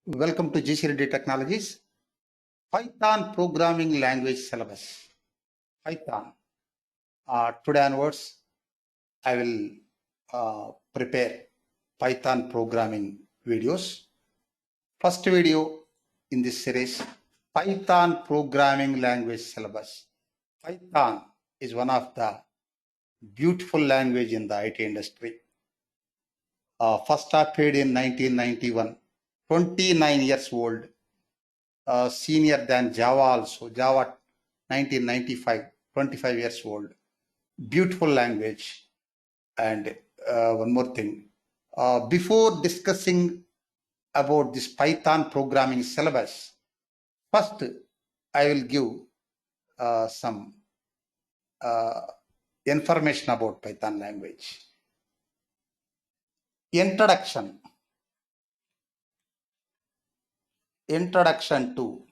Welcome to GC Reddy Technologies. Python programming language syllabus. Python. Today onwards, I will prepare Python programming videos. First video in this series, Python programming language syllabus. Python is one of the beautiful language in the IT industry. First started in 1991, 29 years old. Senior than Java also. Java 1995, 25 years old. Beautiful language. And one more thing. Before discussing about this Python programming syllabus, first I will give some information about Python language. Introduction to,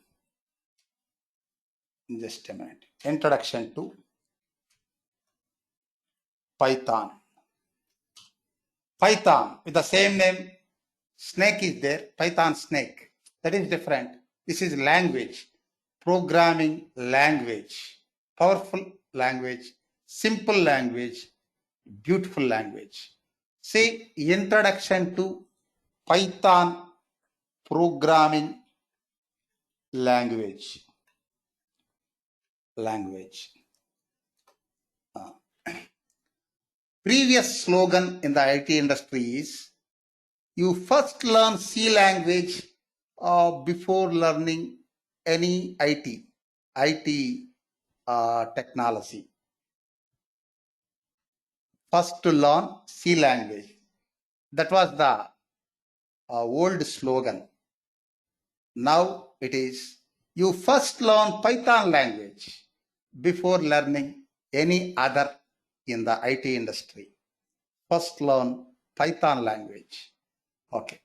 just a minute. Introduction to Python. Python with the same name, snake is there, Python snake. That is different. This is language, programming language, powerful language, simple language, beautiful language. Say introduction to Python programming language. Previous slogan in the IT industry is, you first learn C language before learning any IT technology. First to learn C language. That was the old slogan. Now it is, you first learn Python language before learning any other in the IT industry. First learn Python language. Okay.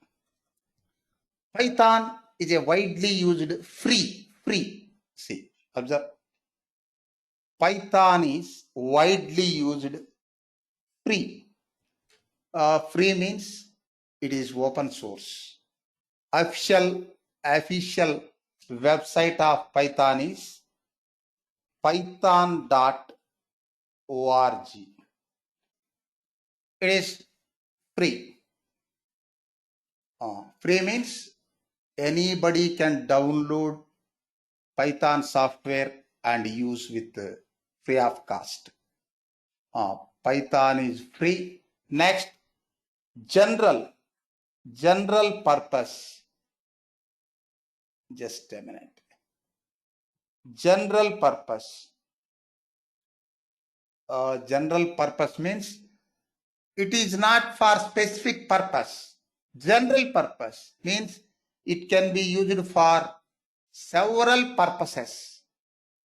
Python is a widely used free. See, observe. Python is widely used free. Free means it is open source. Official website of Python is python.org. It is free. Free means anybody can download Python software and use with free of cost. Python is free. Next, general purpose. Just a minute. General purpose. General purpose means it is not for specific purpose. General purpose means it can be used for several purposes.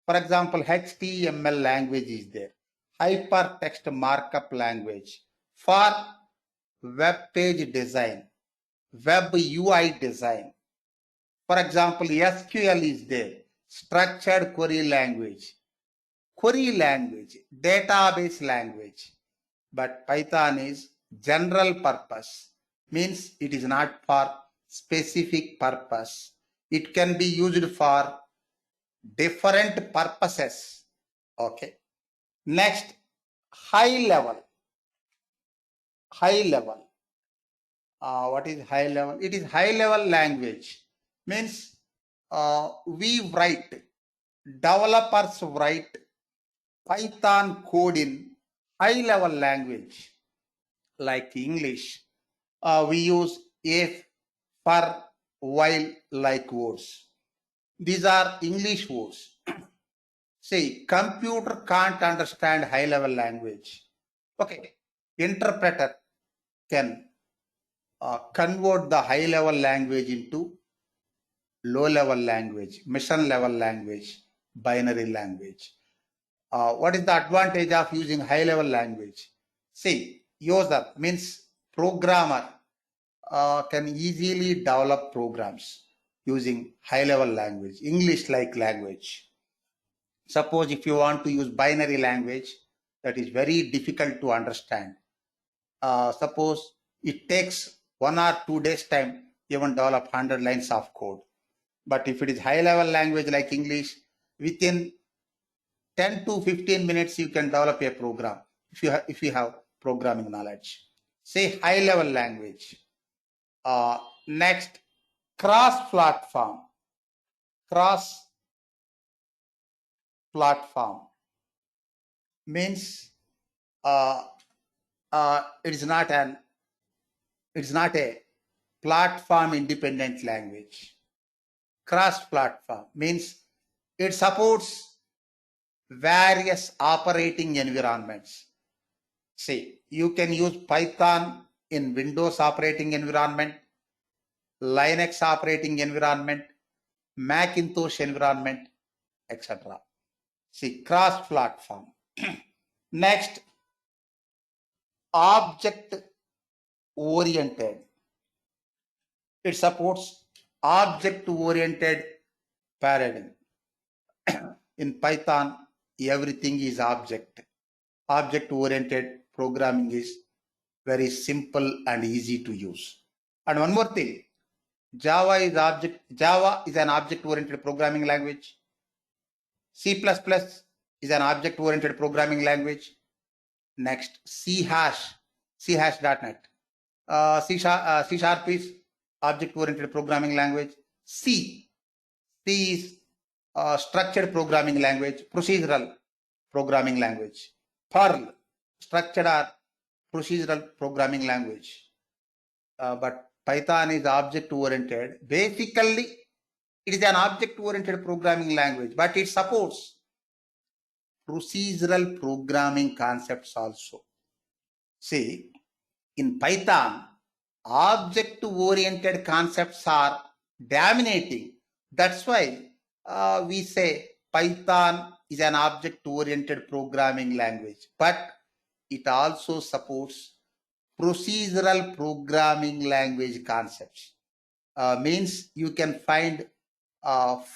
For example, HTML language is there. Hypertext markup language for web page design, web UI design. For example, SQL is there. Structured query language, database language. But Python is general purpose, means it is not for specific purpose. It can be used for different purposes. Okay. Next, high level. What is high level? It is high level language. Means developers write Python code in high level language like English. We use if, for, while like words. These are English words. Say, computer can't understand high level language. Okay, interpreter can convert the high level language into low level language, mission level language, binary language. What is the advantage of using high level language? See, user means programmer can easily develop programs using high level language, English like language. Suppose if you want to use binary language, that is very difficult to understand. Suppose it takes 1 or 2 days time even develop 100 lines of code. But if it is high level language like English, within 10 to 15 minutes, you can develop a program if you have programming knowledge. Say high level language. Next, cross platform. Cross platform means uh, it's not a platform independent language. Cross platform means it supports various operating environments. See, you can use Python in Windows operating environment, Linux operating environment, Macintosh environment, etc. See, cross platform. Next, object oriented. It supports object oriented paradigm. In Python, everything is object. Object oriented programming is very simple and easy to use. And one more thing, Java is an object oriented programming language. C++ is an object oriented programming language. Next, C#.NET. C Sharp is object oriented programming language. C is structured programming language, procedural programming language. Perl, structured or procedural programming language. But Python is object oriented. Basically, it is an object oriented programming language, but it supports procedural programming concepts also. See, in Python, object oriented concepts are dominating. That's why we say Python is an object oriented programming language, but it also supports procedural programming language concepts. Means you can find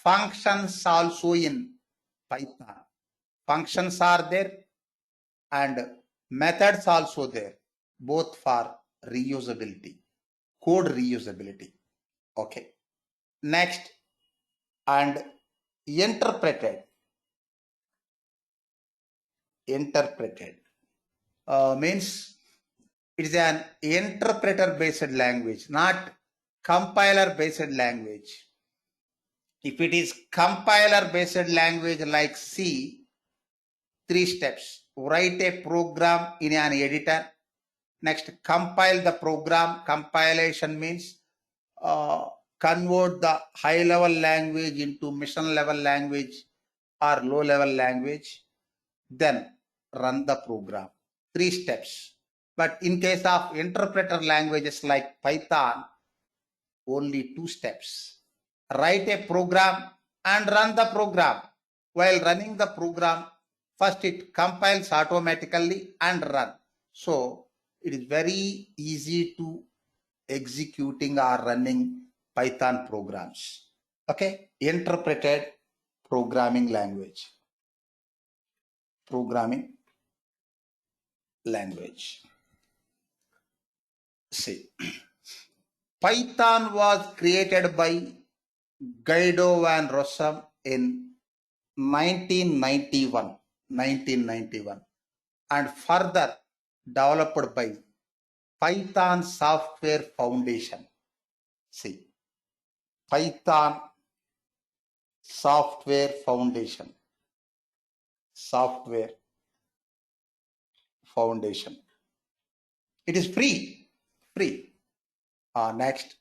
functions also in Python. Functions are there and methods also there, both for reusability, code reusability. Okay. Next, and interpreted. Means it is an interpreter based language, not compiler based language. If it is compiler based language like C, 3 steps. Write a program in an editor. Next, compile the program. Compilation means convert the high level language into mission level language or low level language. Then run the program. 3 steps. But in case of interpreter languages like Python, only 2 steps. Write a program and run the program. While running the program, first it compiles automatically and run. So it is very easy to executing or running Python programs. Okay, interpreted programming language. See, Python was created by Guido van Rossum in 1991 and further developed by Python Software Foundation. See, Python Software Foundation. It is free. Next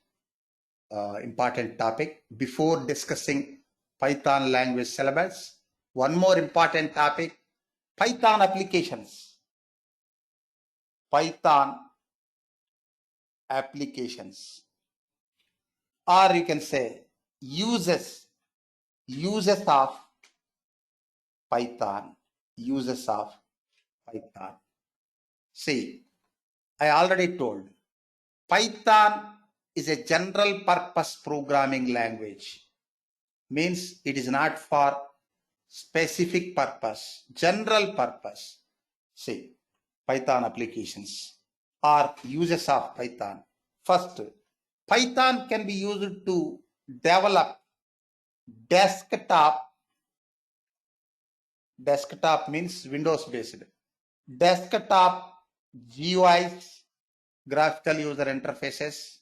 important topic before discussing Python language syllabus. One more important topic, Python applications. Or you can say uses of Python. See, I already told Python is a general purpose programming language. Means it is not for specific purpose, general purpose. See, Python applications or uses of Python. First, Python can be used to develop desktop means Windows based desktop GUIs, graphical user interfaces.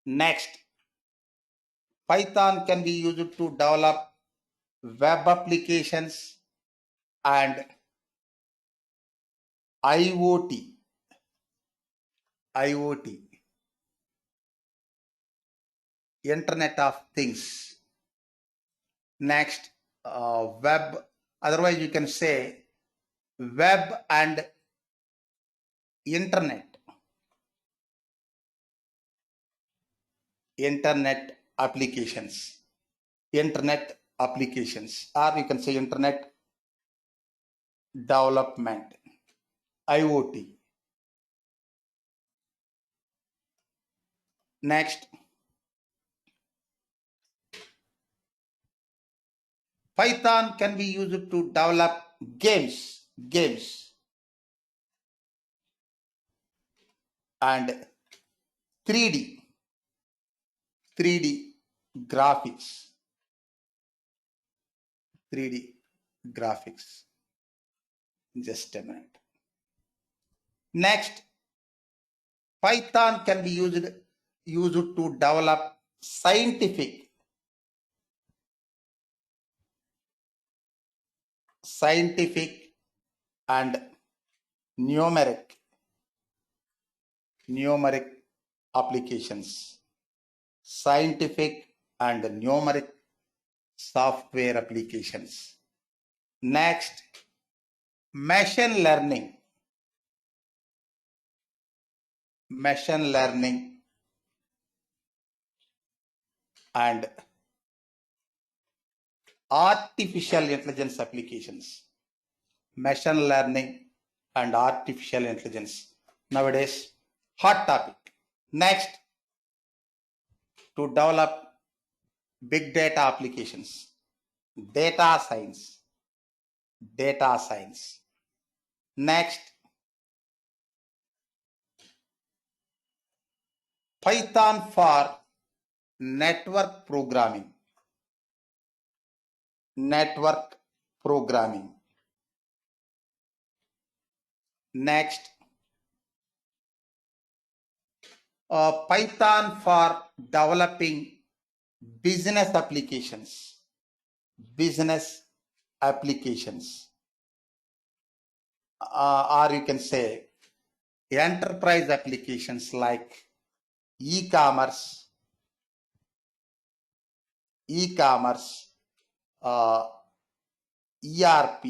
Next, Python can be used to develop web applications and IoT, Internet of Things. Next, web, otherwise you can say web and internet applications, or you can say internet development, IoT. Next, Python can be used to develop games and 3D graphics, 3D graphics. Just a minute. Next, Python can be used to develop scientific and numeric applications, scientific and numeric software applications. Next, machine learning and artificial intelligence applications. Machine learning and artificial intelligence. Nowadays, hot topic. Next, to develop big data applications, data science. Next, Python for network programming. Next, Python for developing business applications, or you can say enterprise applications like e-commerce, ERP,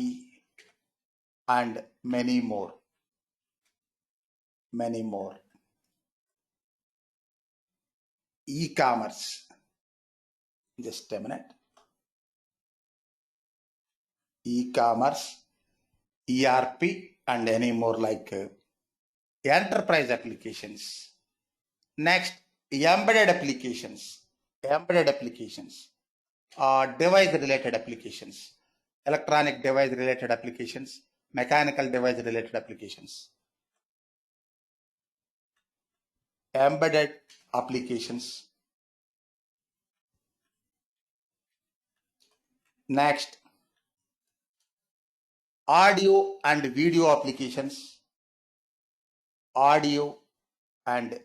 and many more. E-commerce. Just a minute. E-commerce, ERP, and any more like enterprise applications. Next, embedded applications, device related applications, electronic device related applications, mechanical device related applications, embedded applications. Next, audio and video applications, audio and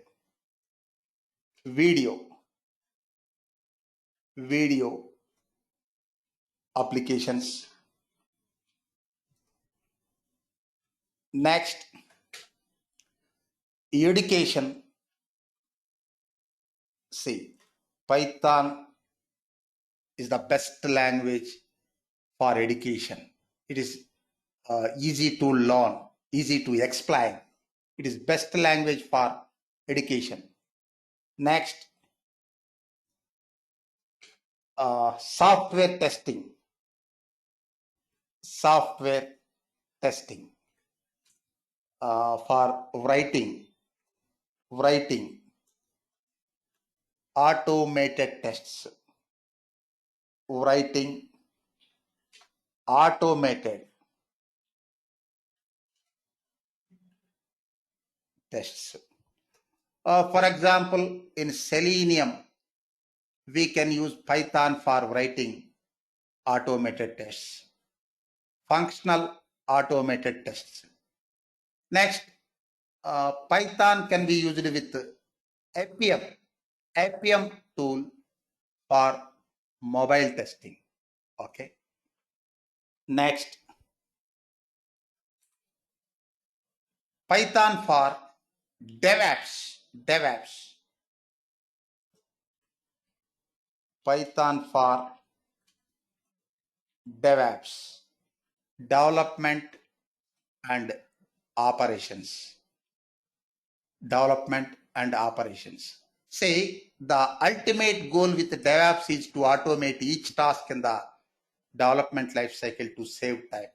video applications. Next, education. See, Python is the best language for education. It is easy to learn, easy to explain. It is best language for education. Next, software testing. For writing automated tests, automated tests. For example, in Selenium, we can use Python for writing automated tests, functional automated tests. Next, Python can be used with Appium tool for mobile testing. Okay. Next, Python for DevOps. Python for DevOps, development and operations. Development and operations. Say the ultimate goal with DevOps is to automate each task in the development lifecycle to save time.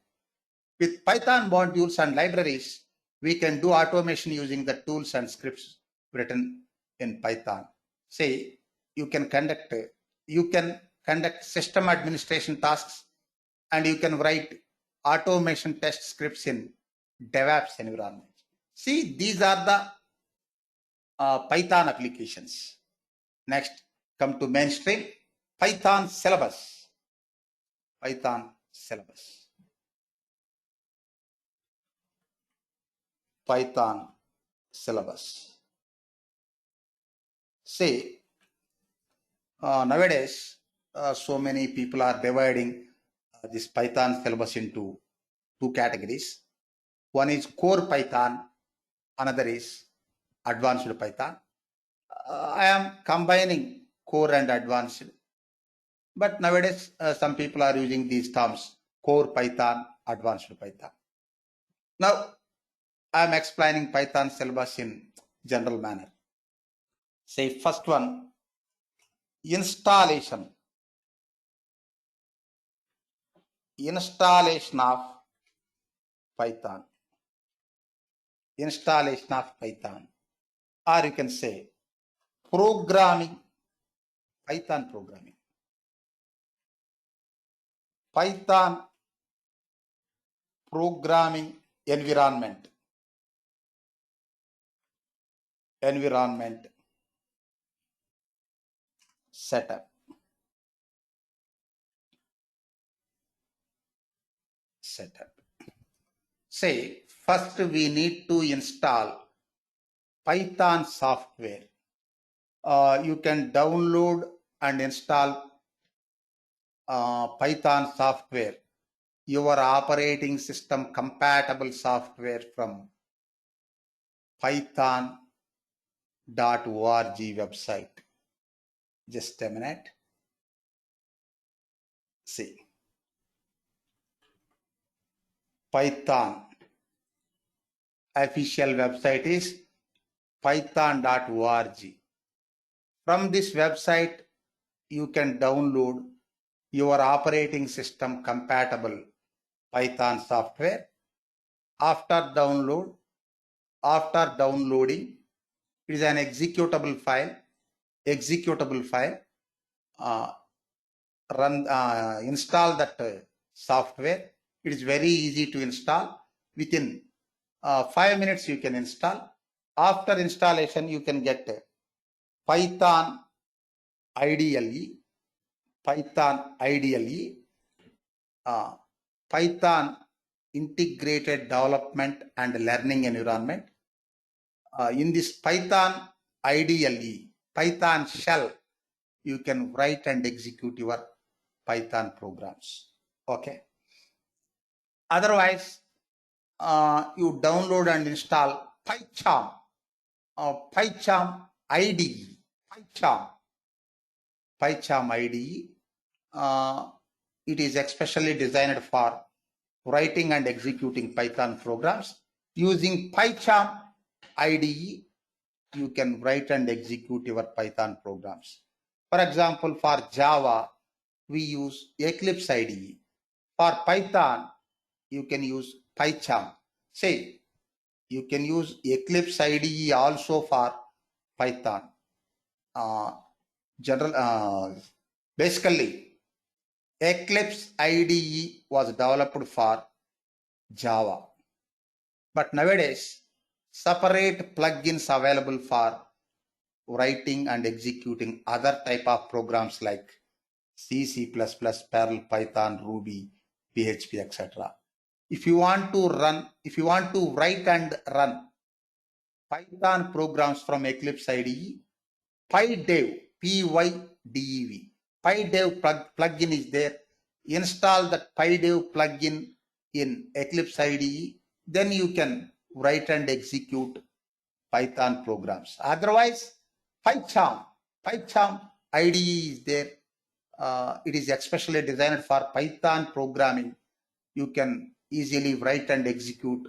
With Python modules and libraries, we can do automation using the tools and scripts written in Python. Say you can conduct system administration tasks, and you can write automation test scripts in DevOps environment. See, these are the Python applications. Next, come to mainstream Python syllabus. Python syllabus. Python syllabus. See, nowadays, so many people are dividing this Python syllabus into two categories. One is core Python, another is advanced Python. I am combining core and advanced, but nowadays some people are using these terms: core Python, advanced Python. Now I am explaining Python syllabus in general manner. Say first one, installation of Python. Installation of Python, or you can say programming, Python programming. Python programming environment setup. Say first we need to install Python software. You can download and install Python software, your operating system compatible software from python.org website. Just a minute. See, Python official website is python.org. From this website, you can download your operating system compatible Python software. After downloading, it is an executable file. Install that software. It is very easy to install. Within 5 minutes you can install. After installation, you can get Python IDLE, Python integrated development and learning environment. In this Python IDLE, Python shell, you can write and execute your Python programs. Okay. Otherwise, you download and install PyCharm IDE. PyCharm IDE. It is especially designed for writing and executing Python programs. Using PyCharm IDE, you can write and execute your Python programs. For example, for Java, we use Eclipse IDE. For Python, you can use PyCharm. Say, you can use Eclipse IDE also for Python. Basically, Eclipse IDE was developed for Java, but nowadays separate plugins available for writing and executing other type of programs like C, C++, Perl, Python, Ruby, PHP, etc. If you want to write and run Python programs from Eclipse IDE, PyDev, Pydev, PyDev plugin is there. Install that PyDev plugin in Eclipse IDE, then you can write and execute Python programs. Otherwise, PyCharm IDE is there. It is especially designed for Python programming. You can easily write and execute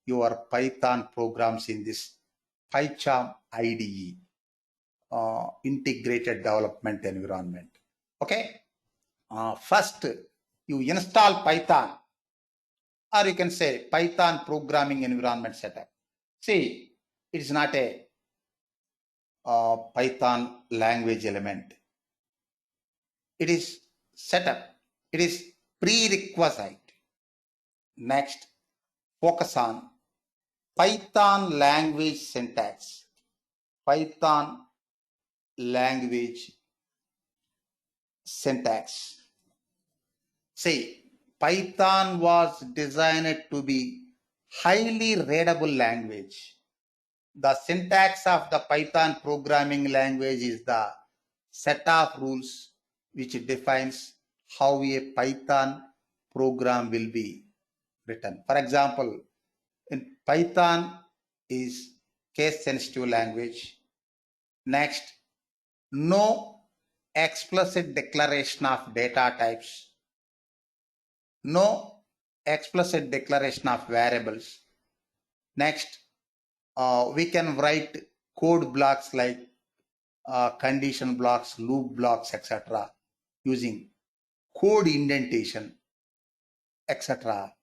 your Python programs in this PyCharm IDE, integrated development environment. Okay. First, you install Python, or you can say Python programming environment setup. See, it is not a Python language element. It is setup. It is prerequisite. Next, focus on Python language syntax. Python language syntax. See, Python was designed to be highly readable language. The syntax of the Python programming language is the set of rules which defines how a Python program will be written. For example, in Python is case sensitive language. Next, no explicit declaration of data types, no explicit declaration of variables. Next, we can write code blocks like condition blocks, loop blocks, etc. using code indentation, etc.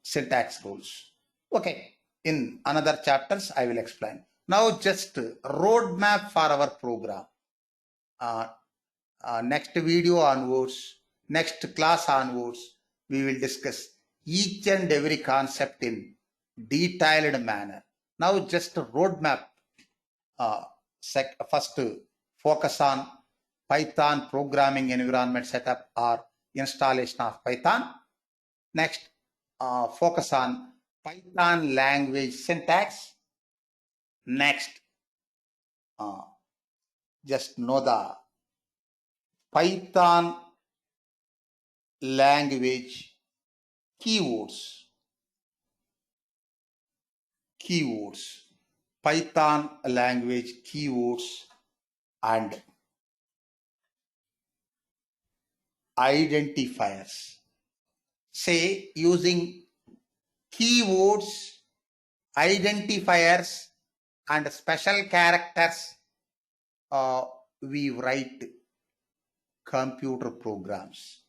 Syntax rules. Okay, in another chapters I will explain. Now just roadmap for our program. Next video onwards, next class onwards, we will discuss each and every concept in detailed manner. Now just roadmap. First, focus on Python programming environment setup or installation of Python. Next, focus on Python language syntax. Next, just know the Python language keywords. Python language keywords and identifiers. Say using keywords, identifiers, and special characters, we write computer programs.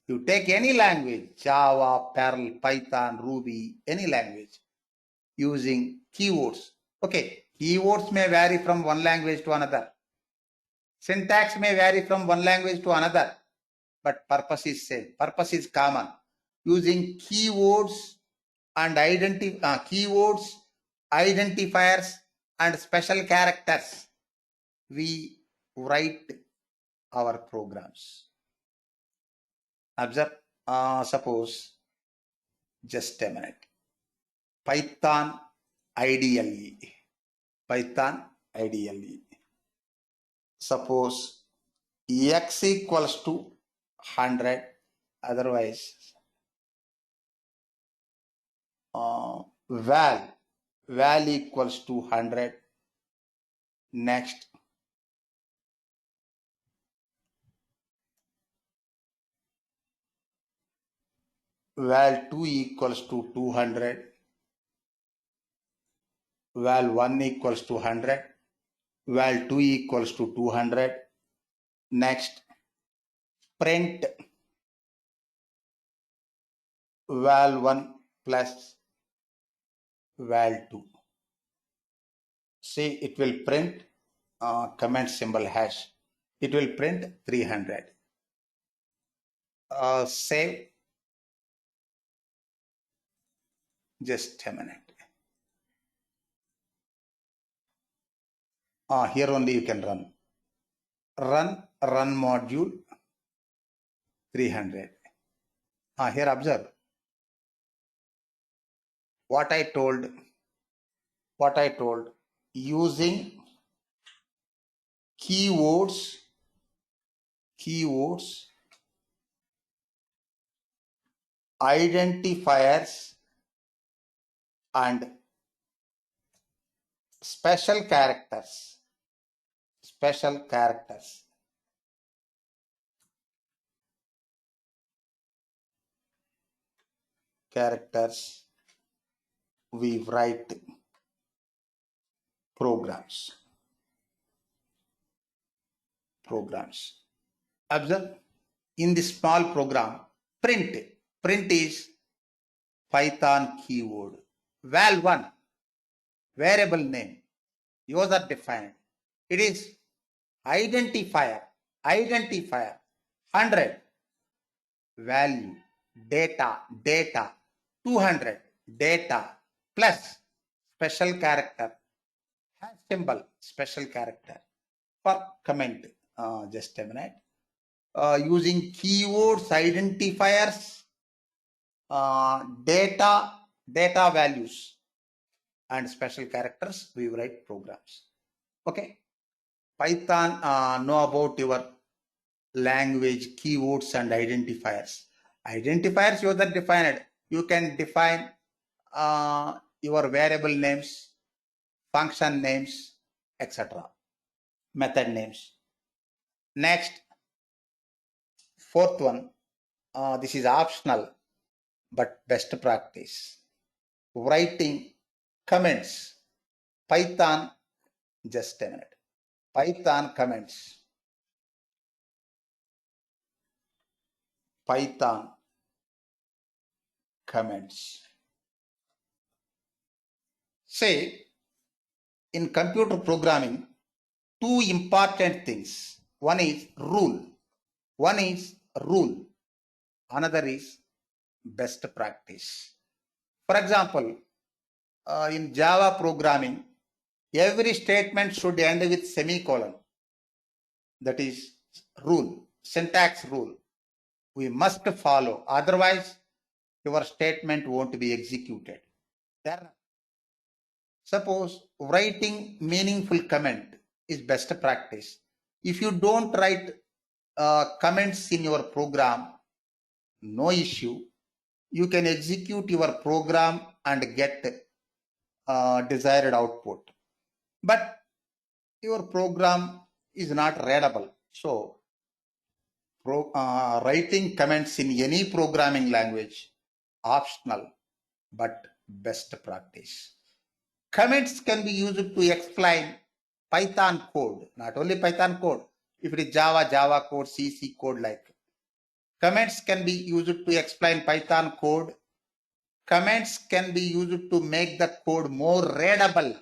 You take any language, Java, Perl, Python, Ruby, any language, using keywords. Okay, keywords may vary from one language to another. Syntax may vary from one language to another, but purpose is same. Purpose is common. Using keywords and keywords, identifiers, and special characters, we write our programs. Observe, suppose, just a minute. Python IDLE. Python IDLE. Suppose x equals to 100, otherwise val equals to 100. Next, val2 equals to 200, val1 equals to 100, val2 equals to 200. Next, print val1 plus val2. See, it will print comment symbol hash. It will print 300. Save. Just a minute. Here only you can run. Run module 300. Here observe what I told. Using keywords, identifiers and special characters, we write programs. Observe, in this small program, print is Python keyword. Val1, variable name, user defined. It is identifier, 100, value, data, 200, data, plus special character, hash symbol, special character for comment. Just a minute. Using keywords, identifiers, data values, and special characters, we write programs. Okay. Python know about your language, keywords, and identifiers. Identifiers you are defined. You can define your variable names, function names, etc. Method names. Next, fourth one. This is optional but best practice. Writing comments. Python, just a minute. Python comments. Say, in computer programming, two important things. One is rule. Another is best practice. For example, in Java programming, every statement should end with semicolon. That is rule, syntax rule. We must follow. Otherwise, your statement won't be executed. Suppose writing meaningful comment is best practice. If you don't write comments in your program, no issue. You can execute your program and get desired output. But your program is not readable. So, writing comments in any programming language, optional, but best practice. Comments can be used to explain Python code, not only Python code. If it is Java code, C code like. Comments can be used to explain Python code. Comments can be used to make the code more readable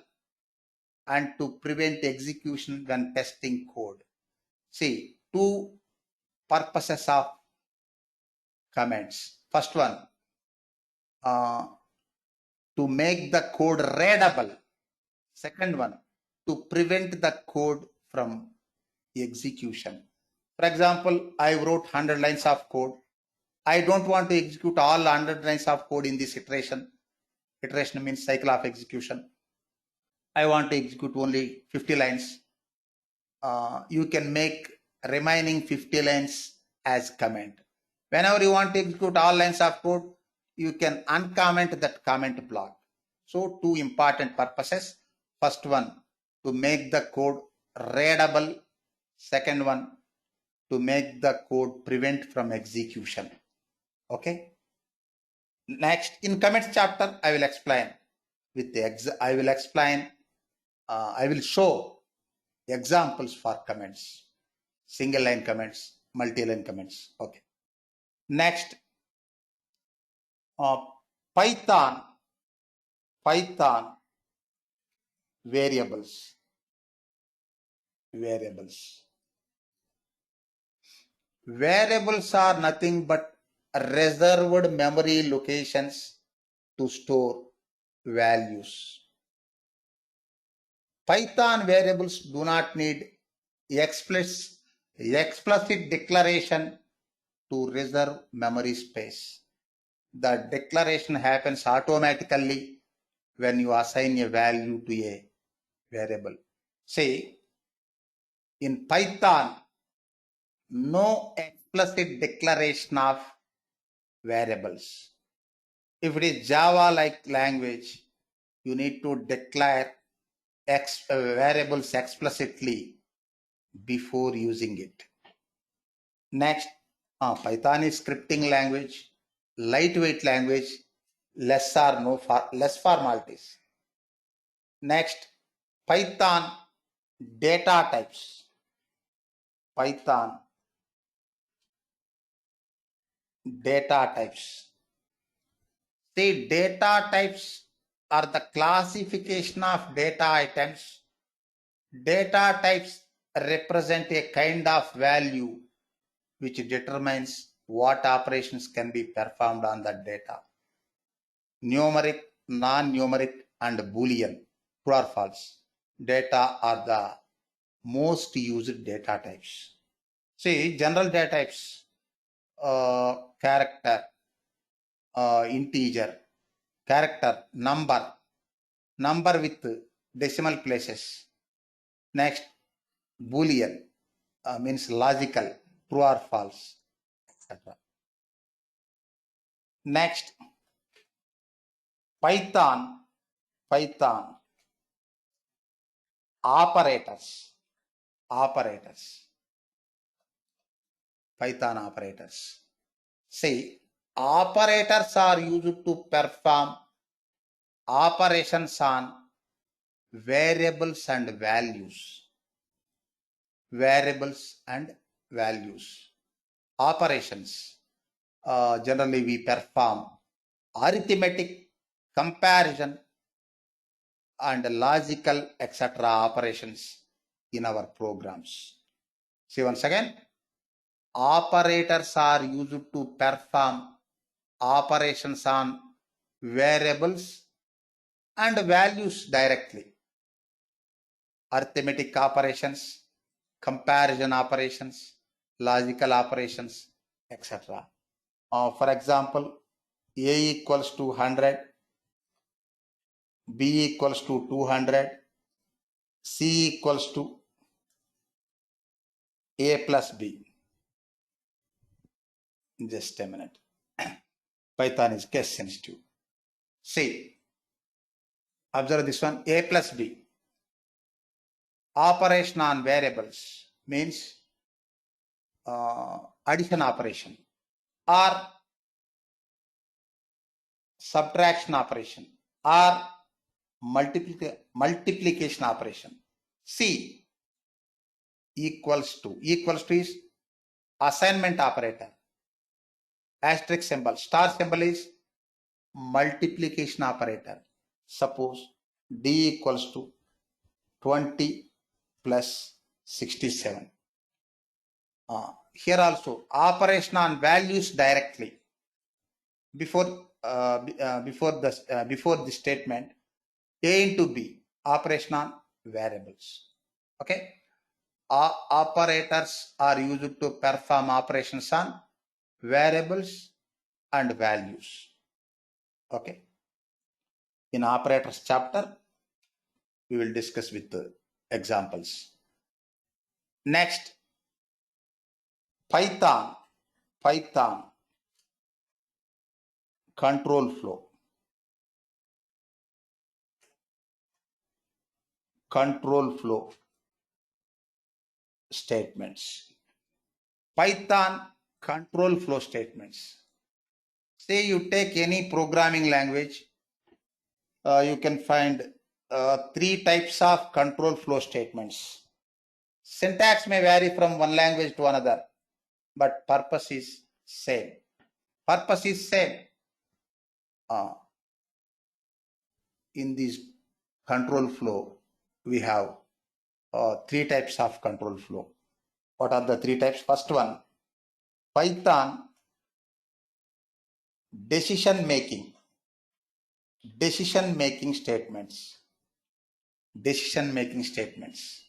and to prevent execution when testing code. See, two purposes of comments. First one, to make the code readable. Second one, to prevent the code from execution. For example, I wrote 100 lines of code. I don't want to execute all 100 lines of code in this iteration. Iteration means cycle of execution. I want to execute only 50 lines. You can make remaining 50 lines as comment. Whenever you want to execute all lines of code, you can uncomment that comment block. So, two important purposes. First one, to make the code readable. Second one, to make the code prevent from execution. Okay. Next, in comments chapter, I will explain with the I will show examples for comments, single line comments, multi-line comments. Okay. Next, Python variables. Variables are nothing but reserved memory locations to store values. Python variables do not need explicit declaration to reserve memory space. The declaration happens automatically when you assign a value to a variable. Say, in Python, no explicit declaration of variables. If it is Java-like language, you need to declare variables explicitly before using it. Next, Python is scripting language, lightweight language, less formalities. Next, Python data types. Python data types. See, data types are the classification of data items. Data types represent a kind of value which determines what operations can be performed on that data. Numeric, non-numeric, and Boolean, true or false, data are the most used data types. See, general data types, character, integer, character, number with decimal places. Next, Boolean means logical, true or false, etc. Next, Python operators. Python operators. See, operators are used to perform operations on variables and values. Operations. Generally, we perform arithmetic, comparison, and logical, etc. operations in our programs. See, once again, operators are used to perform operations on variables and values directly. Arithmetic operations, comparison operations, logical operations, etc. For example, A equals to 100, B equals to 200, C equals to A plus B. Just a minute. Python is case sensitive. See, observe this one, A plus B. Operation on variables means addition operation or subtraction operation or multiplication operation. C equals to is assignment operator. Asterisk symbol, star symbol is multiplication operator. Suppose D equals to 20 plus 67. Here also operation on values directly. Before the statement A into B, operation on variables. Okay. Operators are used to perform operations on variables and values. Okay. In operators chapter, we will discuss with the examples. Next, Python control flow statements. Python control flow statements. Say you take any programming language, you can find 3 types of control flow statements. Syntax may vary from one language to another, but purpose is same. In this control flow, we have 3 types of control flow. What are the 3 types? First one, Python decision making statements. decision making statements.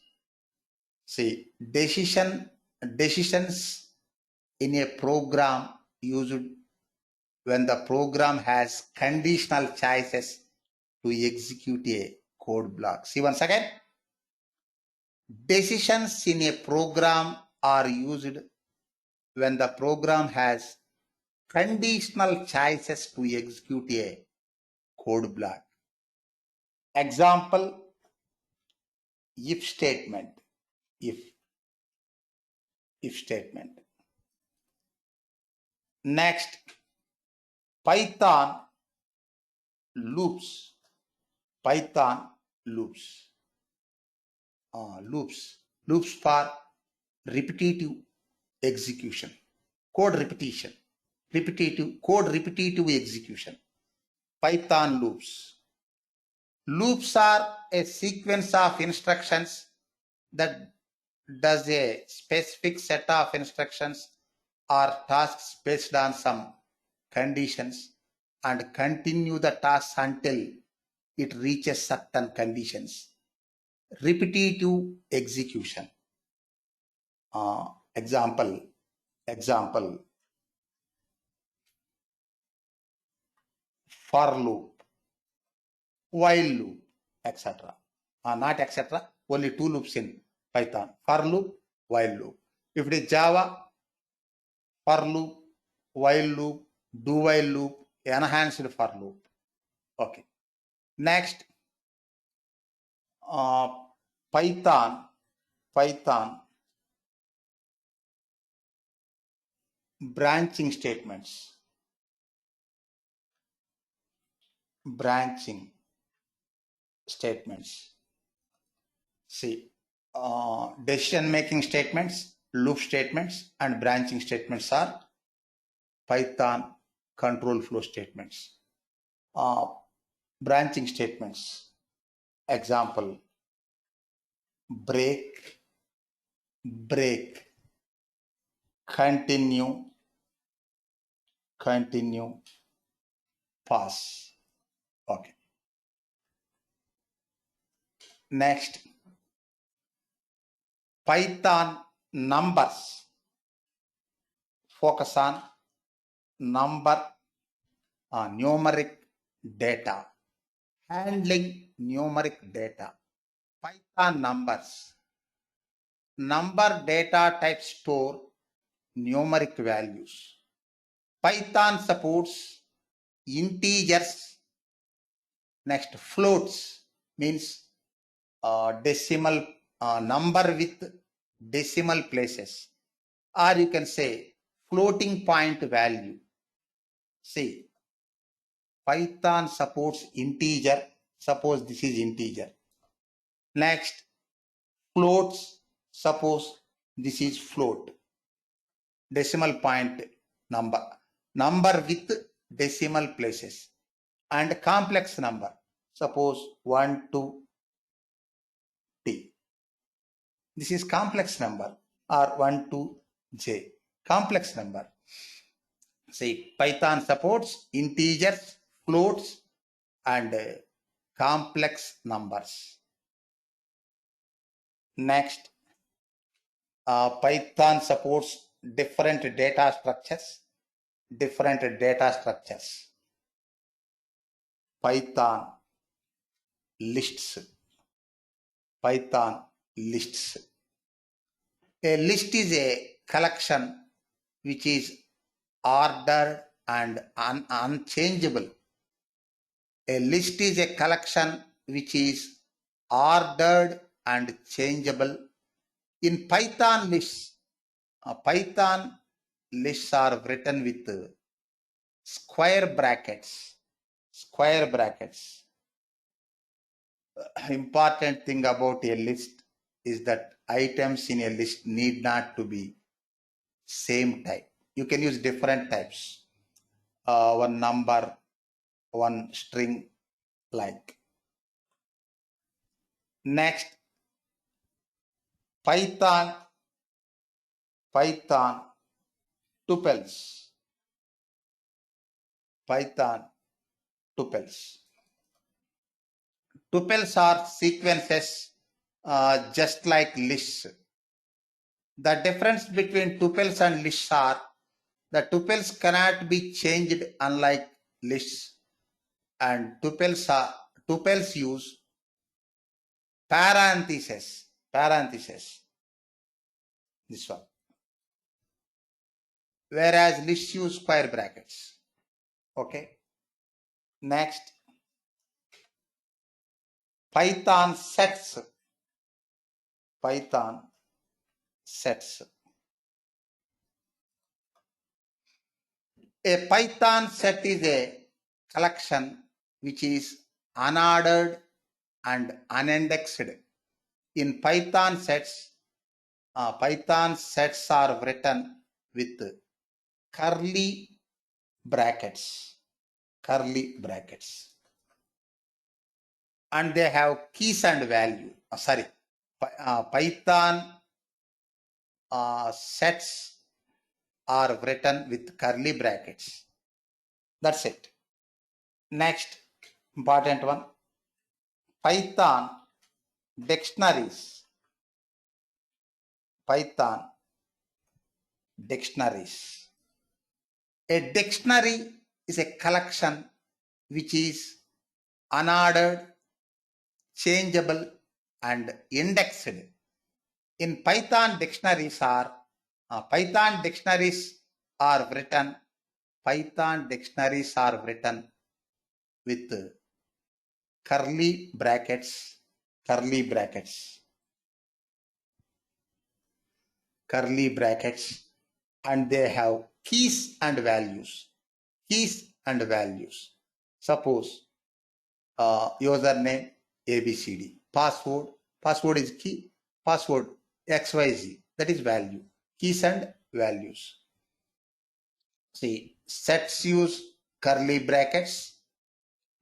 See, decisions in a program used when the program has conditional choices to execute a code block. See once again, decisions in a program are used when the program has conditional choices to execute a code block. Example, if statement, if statement. Next, Python loops, Python loops, loops for repetitive execution, code repetition, code repetitive execution. Python loops. Loops are a sequence of instructions that does a specific set of instructions or tasks based on some conditions and continue the task until it reaches certain conditions. Repetitive execution. Example, for loop, while loop, etc. Not etc. Only two loops in Python: for loop, while loop. If it is Java, for loop, while loop, do while loop, enhanced for loop. Okay. Next, Python branching statements. See, decision making statements, loop statements, and branching statements are Python control flow statements. Branching statements. Example, break, continue, pass. Okay. Next, Python numbers. Focus on numeric data. Handling numeric data. Python numbers. Number data types store numeric values. Python supports integers. Next, floats means decimal number with decimal places, or you can say floating point value. See, Python supports integer. Suppose this is integer. Next, floats. Suppose this is float. Decimal point number with decimal places. And complex number. Suppose 1 to T. This is complex number, or 1 to J. Complex number. See, Python supports integers, floats, and complex numbers. Next, Python supports different data structures. Python lists. A list is a collection which is ordered and unchangeable. A list is a collection which is ordered and changeable. In Python lists, are written with square brackets. Important thing about a list is that items in a list need not to be same type. You can use different types. One number, one string, like. Next, Python tuples. Tuples are sequences just like lists. The difference between tuples and lists are the tuples cannot be changed unlike lists, and tupels use parentheses, this one, whereas lists use square brackets. Okay. Next, Python sets. Python sets. A Python set is a collection which is unordered and unindexed. In Python sets are written with curly brackets, and they have keys and value. Python sets are written with curly brackets. That's it. Next, important one, Python dictionaries. Python dictionaries. A dictionary is a collection which is unordered, changeable, and indexed. In Python dictionaries are written. Python dictionaries are written with curly brackets, and they have keys and values. Suppose username ABCD, password is key, password XYZ, that is value, keys and values. See, sets use curly brackets,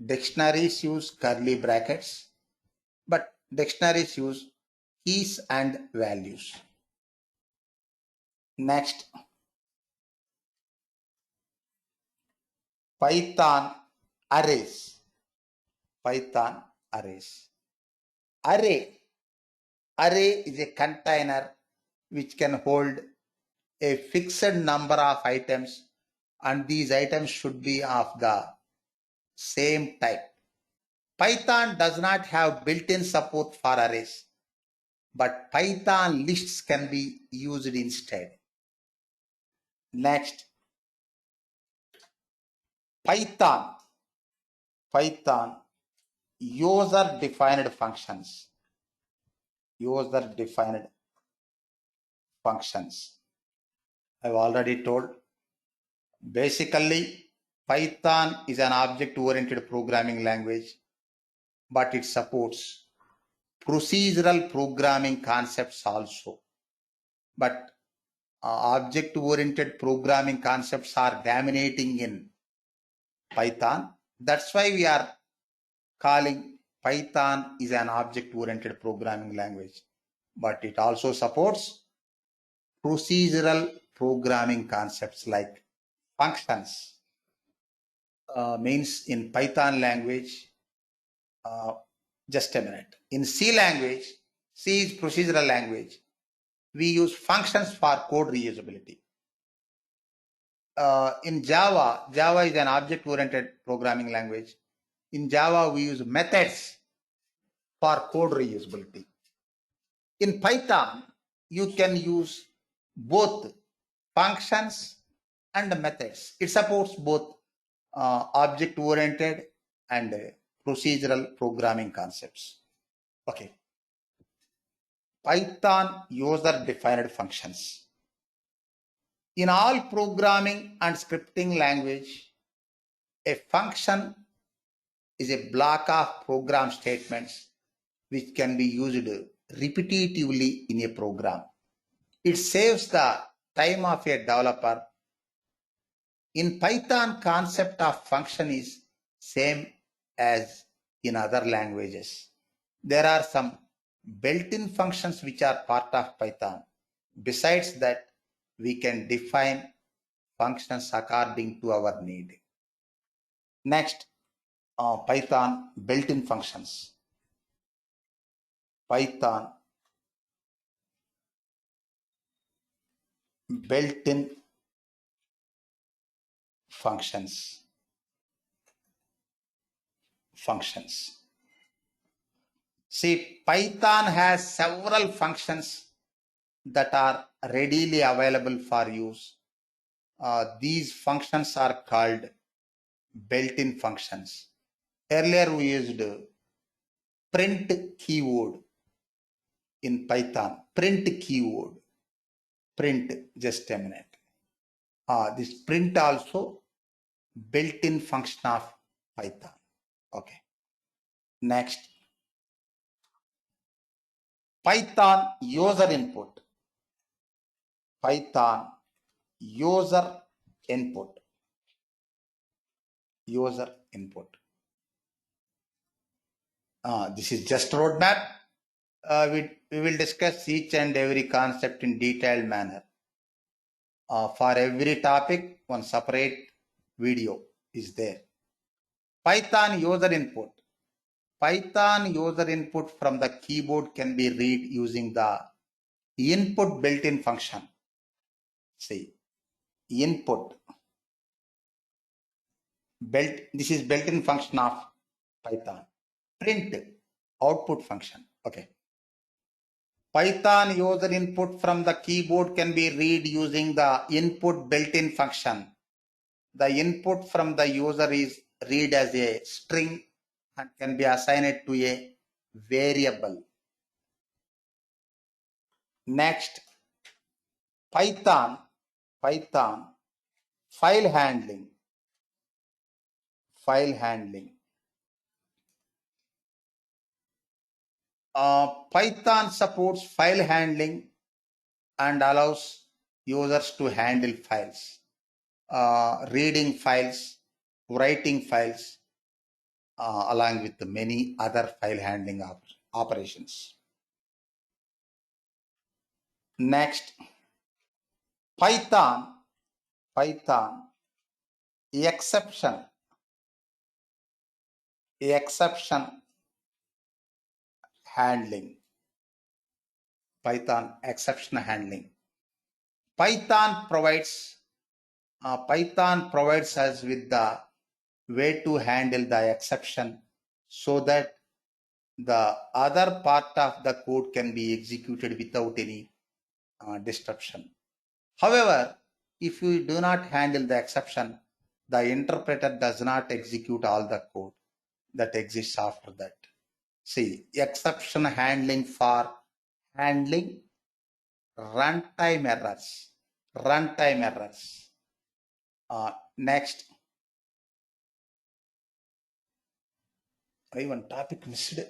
dictionaries use curly brackets, but dictionaries use keys and values. Next, Python arrays. Array is a container which can hold a fixed number of items, and these items should be of the same type. Python does not have built-in support for arrays, but Python lists can be used instead. Next, Python user-defined functions. I've already told. Basically, Python is an object-oriented programming language, but it supports procedural programming concepts also. But object-oriented programming concepts are dominating in Python. That's why we are calling Python is an object-oriented programming language. But it also supports procedural programming concepts like functions. Means in Python language, just a minute. In C language, C is procedural language. We use functions for code reusability. In Java is an object-oriented programming language. In Java, we use methods for code reusability. In Python, you can use both functions and methods. It supports both object-oriented and procedural programming concepts. Okay. Python user-defined functions. In all programming and scripting language, a function is a block of program statements which can be used repetitively in a program. It saves the time of a developer. In Python, concept of function is same as in other languages. There are some built-in functions which are part of Python. Besides that, we can define functions according to our need. Next, Python built-in functions. Python built-in functions. See, Python has several functions that are readily available for use. These functions are called built-in functions. Earlier we used print keyword in Python. Print keyword. Print, just a minute. This print also built-in function of Python. Okay. Next, Python user input. Python user input. User input. This is just roadmap. We will discuss each and every concept in detailed manner. For every topic, one separate video is there. Python user input. Python user input from the keyboard can be read using the input built-in function. See, input. This is built-in function of Python. Print, output function. Okay. Python user input from the keyboard can be read using the input built-in function. The input from the user is read as a string and can be assigned to a variable. Next, Python file handling. Python supports file handling and allows users to handle files, reading files, writing files, along with many other file handling operations. Next, Python exception handling. Python exception handling. Python provides us with the way to handle the exception so that the other part of the code can be executed without any disruption. However, if you do not handle the exception, the interpreter does not execute all the code that exists after that. See, exception handling for handling runtime errors. Next, one topic missed.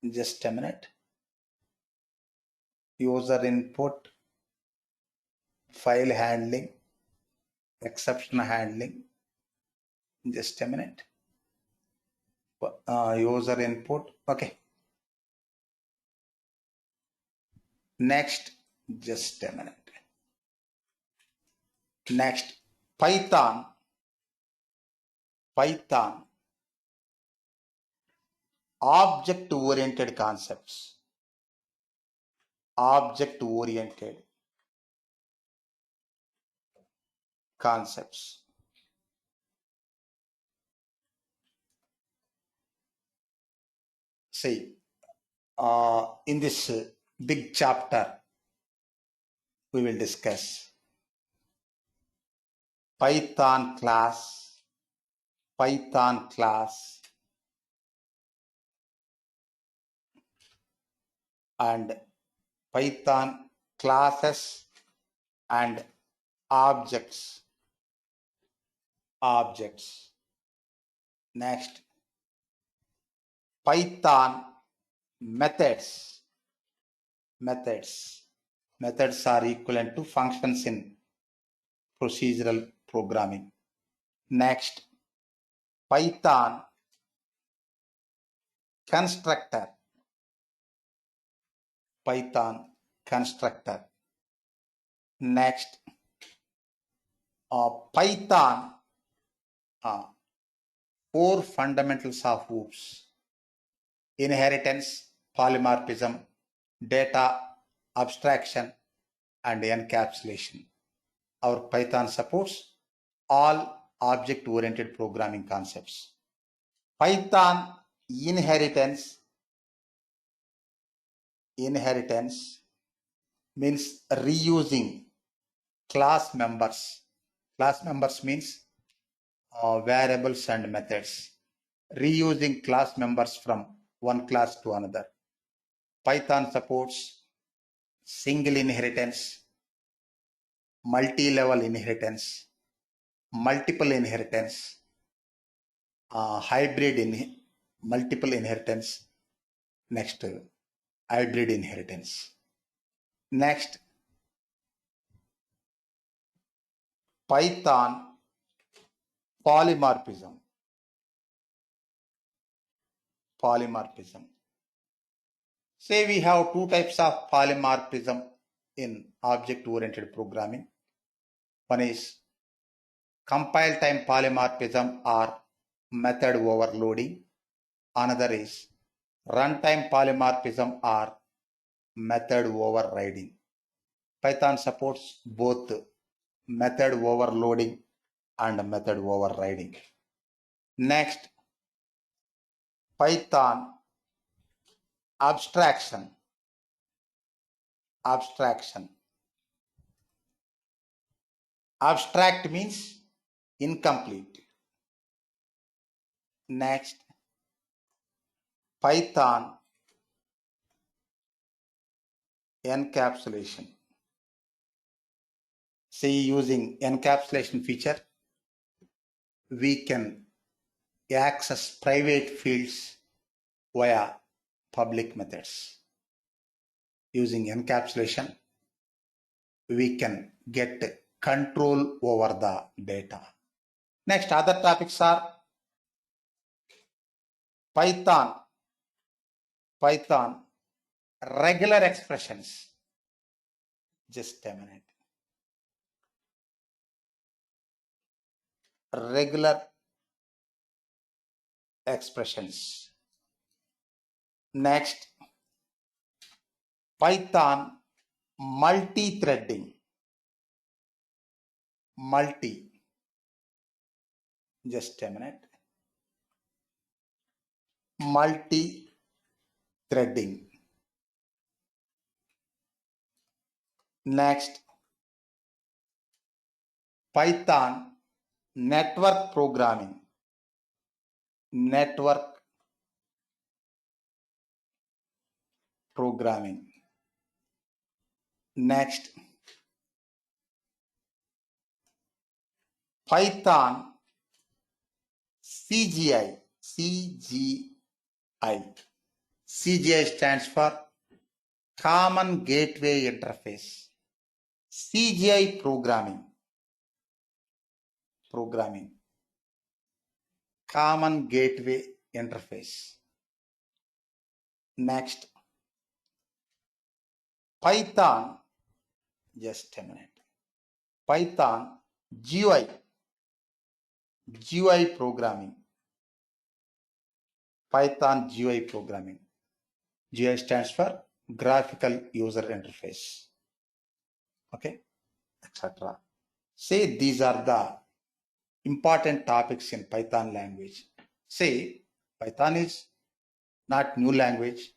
Just a minute. User input, file handling, exception handling. Just a minute. User input. Okay. Next, just a minute. Next, Python object-oriented concepts. See, in this big chapter, we will discuss Python class, and Python classes and objects. Next, Python methods. Methods are equivalent to functions in procedural programming. Next, Python constructor. Next, Python 4 fundamentals of OOPS: inheritance, polymorphism, data abstraction, and encapsulation. Our Python supports all object-oriented programming concepts. Python inheritance means reusing class members. Class members means variables and methods. Reusing class members from one class to another. Python supports single inheritance, multi-level inheritance, multiple inheritance, multiple inheritance, next hybrid inheritance. Next, Python polymorphism. Say we have two types of polymorphism in object-oriented programming. One is compile time polymorphism or method overloading. Another is runtime polymorphism or method overriding. Python supports both method overloading and method overriding. Next, Python abstraction. Abstract means incomplete. Next, Python encapsulation. Say using encapsulation feature, we can access private fields via public methods. Using encapsulation, we can get control over the data. Next, other topics are Python regular expressions. Just a minute. Regular expressions. Next, Python multi-threading. Just a minute. Multi-threading. Next, Python network programming. Next, Python CGI. CGI stands for Common Gateway Interface. CGI programming. Common Gateway Interface. Next, Python, just a minute. Python GUI programming. Python GUI programming. GUI stands for Graphical User Interface. Okay, etc. Say these are the important topics in Python language. Say Python is not new language.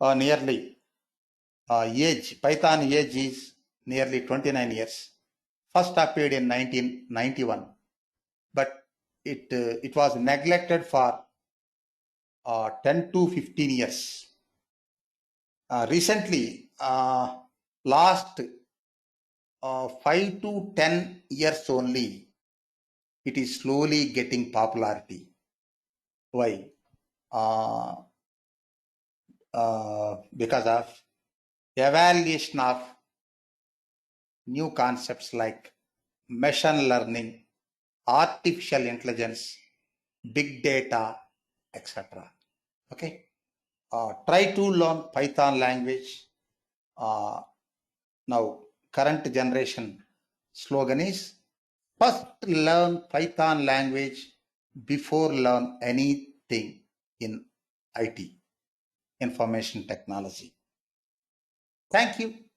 Python age is nearly 29 years. First appeared in 1991, but it was neglected for 10 to 15 years. Recently, last 5 to 10 years only, it is slowly getting popularity. Why? Because of evaluation of new concepts like machine learning, artificial intelligence, big data, etc. Okay. Try to learn Python language. Now, current generation slogan is first learn Python language before learn anything in IT, information technology. Thank you.